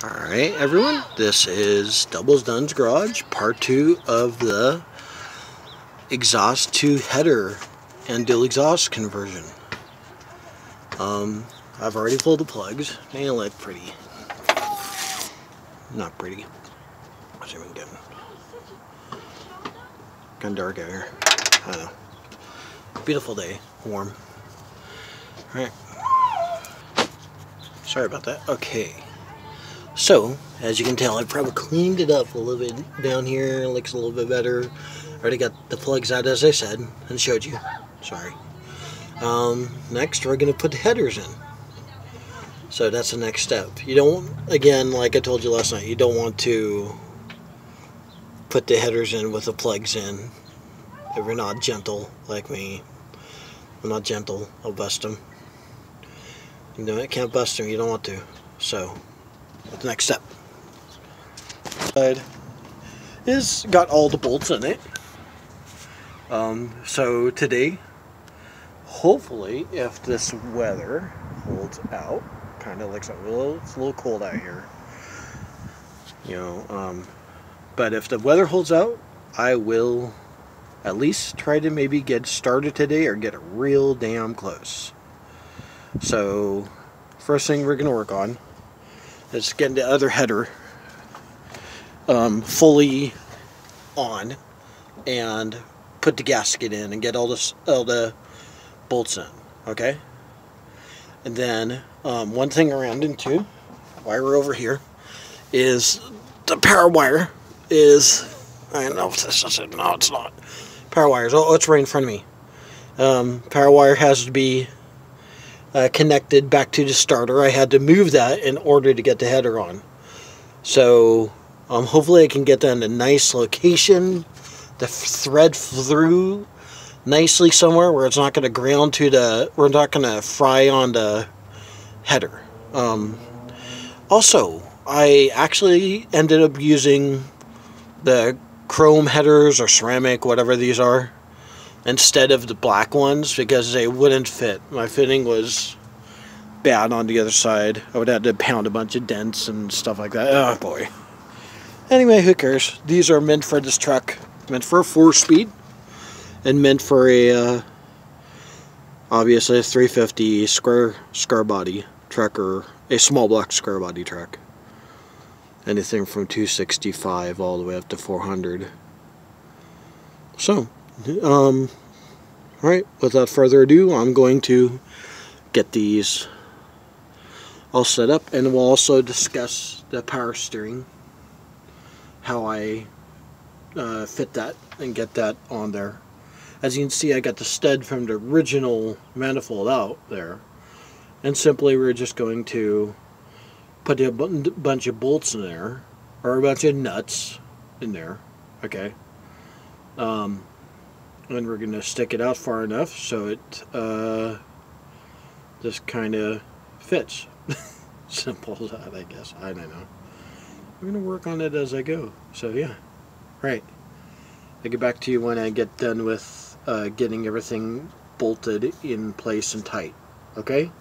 Alright everyone, this is Doubles Dunn's Garage, part 2 of the exhaust to header and dual exhaust conversion. I've already pulled the plugs. They look pretty. Not pretty. What's even getting? Kind of dark out here. I don't know. Beautiful day. Warm. Alright. Sorry about that. Okay. So, as you can tell, I probably cleaned it up a little bit down here. It looks a little bit better. Already got the plugs out, as I said, and showed you. Sorry. Next, we're going to put the headers in. So that's the next step. You don't, again, like I told you last night, you don't want to put the headers in with the plugs in. If you're not gentle, like me. I'm not gentle. I'll bust them. You know, I can't bust them. You don't want to. So, the next step. Is got all the bolts in it. So today, hopefully, if this weather holds out, kind of looks like it's a little cold out here. You know, but if the weather holds out, I will at least try to maybe get started today or get real damn close. So, first thing we're gonna work on is getting the other header fully on and put the gasket in and get all the bolts in, okay? And then one thing around into wire over here is the power wire is, I don't know if this is it. No, it's not. Power wires. Oh, it's right in front of me. Power wire has to be connected back to the starter. I had to move that in order to get the header on. So hopefully I can get that in a nice location, the thread through nicely somewhere where it's not going to ground to the, we're not going to fry on the header. Also, I actually ended up using the chrome headers or ceramic, whatever these are, instead of the black ones because they wouldn't fit. My fitting was bad on the other side. I would have to pound a bunch of dents and stuff like that. Oh boy. Anyway, who cares? These are meant for this truck. Meant for a 4-speed and meant for a obviously a 350 square body truck or a small block square body truck. Anything from 265 all the way up to 400. So, alright, without further ado, I'm going to get these all set up, and we'll also discuss the power steering, how I fit that and get that on there. As you can see, I got the stud from the original manifold out there, and simply we're just going to put a bunch of bolts in there, or a bunch of nuts in there, okay? And we're going to stick it out far enough so it just kind of fits. Simple as that, I guess. I don't know. I'm going to work on it as I go. So, yeah. Right. I'll get back to you when I get done with getting everything bolted in place and tight. Okay?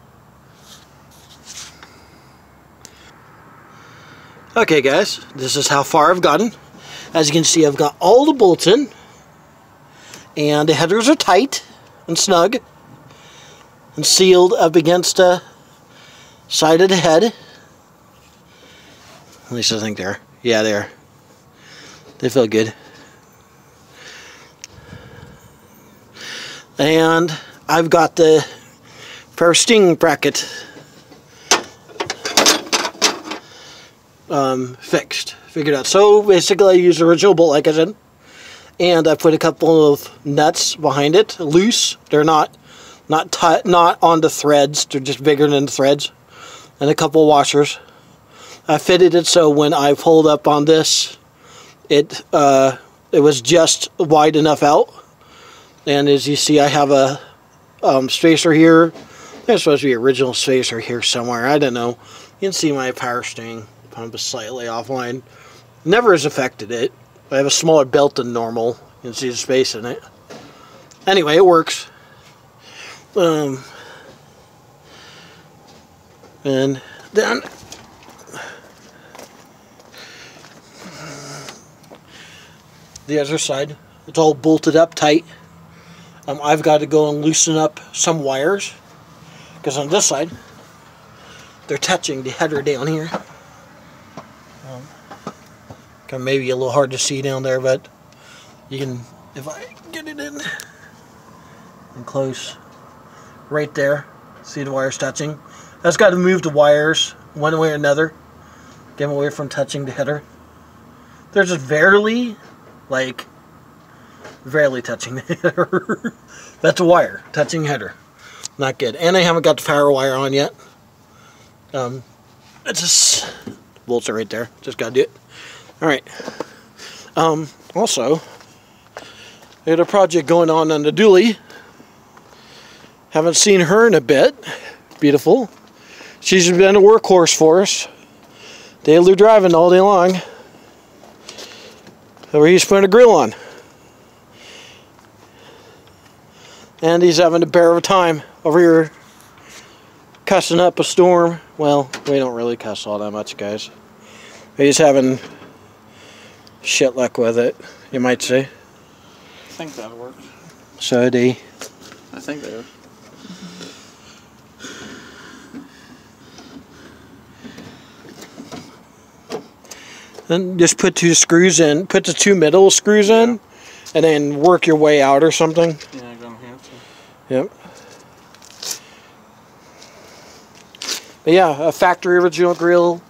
Okay, guys. This is how far I've gotten. As you can see, I've got all the bolts in. And the headers are tight and snug and sealed up against the side of the head. At least I think they are. Yeah, they are. They feel good. And I've got the power steering bracket figured out. So basically I use the original bolt, like I said. And I put a couple of nuts behind it, loose. They're not on the threads. They're just bigger than the threads. And a couple of washers. I fitted it so when I pulled up on this, it was just wide enough out. And as you see, I have a spacer here. There's supposed to be an original spacer here somewhere. I don't know. You can see my power steering pump is slightly offline. Never has affected it. I have a smaller belt than normal. You can see the space in it. Anyway, it works. And then The other side, it's all bolted up tight. I've got to go and loosen up some wires because on this side they're touching the header down here. Kind of maybe a little hard to see down there, but you can, if I get it in and close, right there, see the wires touching. That's got to move the wires one way or another, get them away from touching the header. They're just barely touching the header. That's a wire touching header. Not good. And I haven't got the power wire on yet. It's just bolts are right there. Just gotta do it. All right. Also, I had a project going on the dually. Haven't seen her in a bit. Beautiful. She's been a workhorse for us. Daily driving all day long. Over he's putting a grill on. And he's having a bear of a time over here cussing up a storm. Well, we don't really cuss all that much, guys. He's having shit luck with it, you might say. I think that works. So do you? I think they would. Then just put 2 screws in, put the 2 middle screws in, and then work your way out or something. Yeah, I'm gonna have to. Yep. But yeah, a factory original grill.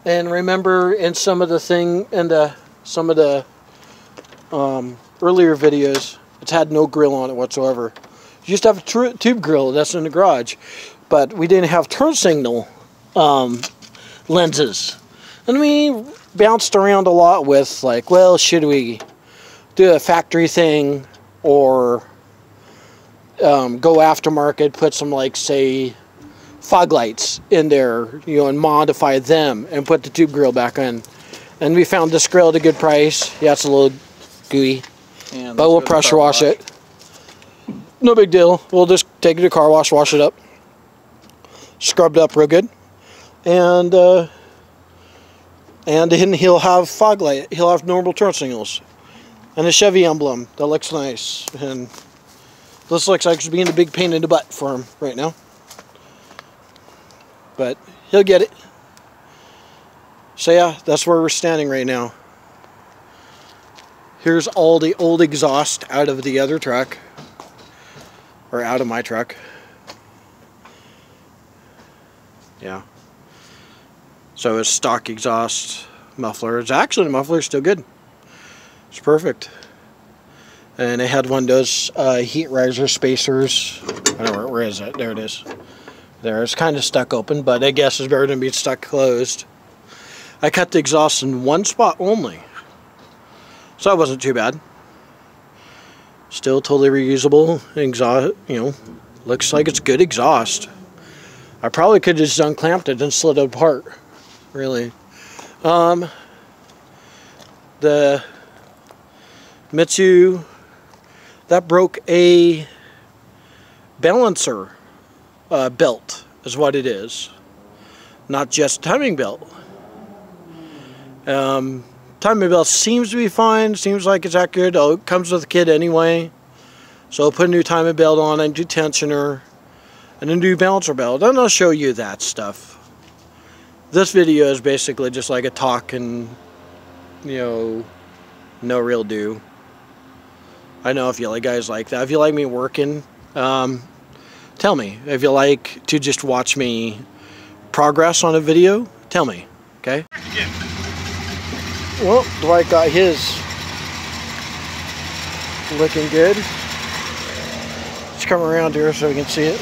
And remember, in some of the earlier videos, it's had no grill on it whatsoever. You just have a tube grill that's in the garage, but we didn't have turn signal lenses. And we bounced around a lot with like, well, should we do a factory thing or go aftermarket, put some like say fog lights in there, you know, and modify them and put the tube grill back in. And we found this grill at a good price. Yeah, it's a little gooey, but we'll pressure wash it. No big deal. We'll just take it to car wash, wash it up, scrubbed up real good, and then he'll have fog light. He'll have normal turn signals and a Chevy emblem that looks nice. And this looks like it's being a big pain in the butt for him right now, but he'll get it. So yeah, that's where we're standing right now. Here's all the old exhaust out of the other truck, or out of my truck. Yeah. So it's stock exhaust muffler. It's actually, the muffler's still good. It's perfect. And it had one of those heat riser spacers. I don't know, where is it? There it is. There, it's kind of stuck open, but I guess it's better than being stuck closed. I cut the exhaust in one spot only, so that wasn't too bad. Still totally reusable exhaust, you know, looks like it's good exhaust. I probably could have just unclamped it and slid it apart, really. The Mitsu, that broke a balancer belt is what it is, not just timing belt. Timing belt seems to be fine, seems like it's accurate. Oh, it comes with the kit anyway, so I'll put a new timing belt on and do tensioner and a new balancer belt, and I'll show you that stuff. This video is basically just like a talk and, you know, no real do. I know if you guys like that. If you like me working, tell me. If you like to just watch me progress on a video, tell me, okay? Well, Dwight got his looking good. Let's come around here so we can see it.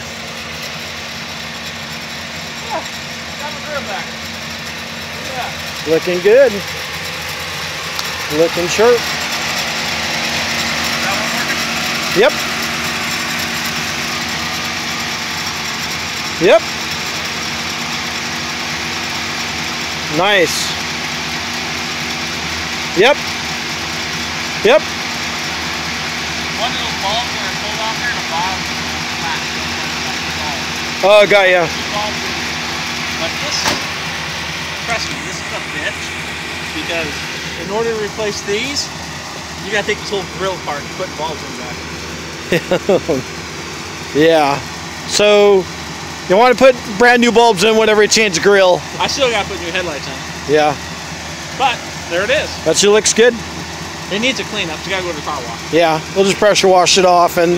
Yeah, got the grill back. Yeah. Looking good. Looking sharp. Yep. Yep. Nice. Yep. Yep. One of those balls where it goes out there, the bottom flat. Oh, got ya. But this trust me, this is a bitch. Because in order to replace these, you gotta take this whole grill apart and put bulbs in back. Yeah. So you want to put brand new bulbs in whenever you change the grill. I still gotta put new headlights on. Yeah. But there it is. That sure looks good. It needs a cleanup. So you gotta go to the car wash. Yeah. We'll just pressure wash it off and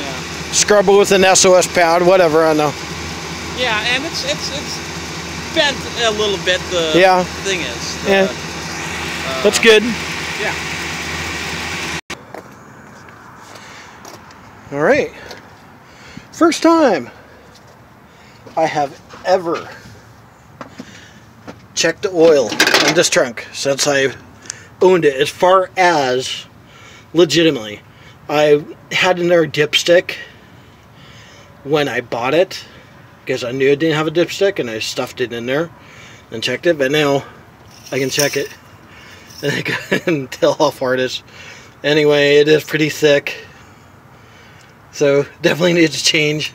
scrub it with an SOS pad, whatever. I know. Yeah, and it's bent a little bit. The thing is. That's good. Yeah. All right. First time I have ever checked the oil on this trunk since I owned it. As far as legitimately, I had another dipstick when I bought it because I knew it didn't have a dipstick, and I stuffed it in there and checked it. But now I can check it and I can tell how far it is. Anyway, it is pretty thick. So definitely needs to change,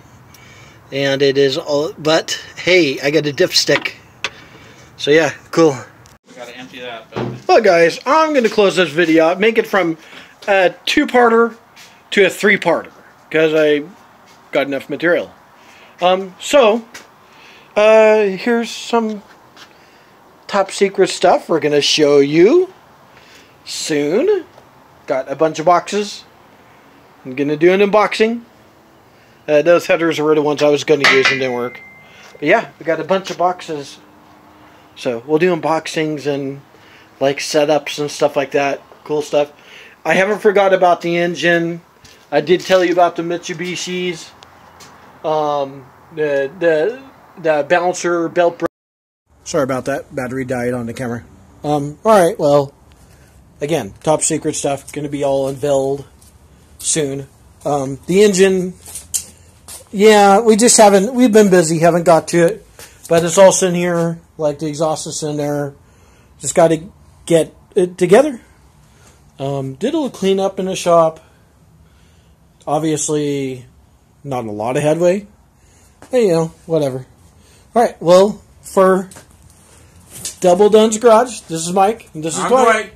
and it is all. But hey, I got a dipstick. So yeah, cool. We gotta empty that. Well, guys, I'm gonna close this video out, make it from a 2-parter to a 3-parter because I got enough material. Here's some top secret stuff we're gonna show you soon. Got a bunch of boxes. I'm going to do an unboxing. Those headers were the ones I was going to use and didn't work. But yeah, we got a bunch of boxes. So we'll do unboxings and like setups and stuff like that. Cool stuff. I haven't forgot about the engine. I did tell you about the Mitsubishi's. The balancer belt. Sorry about that. Battery died on the camera. Alright, well, again, top secret stuff. Going to be all unveiled soon. The engine, yeah, we just haven't, we've been busy, haven't got to it, but it's also in here, like the exhaust is in there, just got to get it together. Did a little cleanup in the shop, obviously not a lot of headway, but you know, whatever. Alright, well, for Double Duns Garage, this is Mike, and this is Dwight.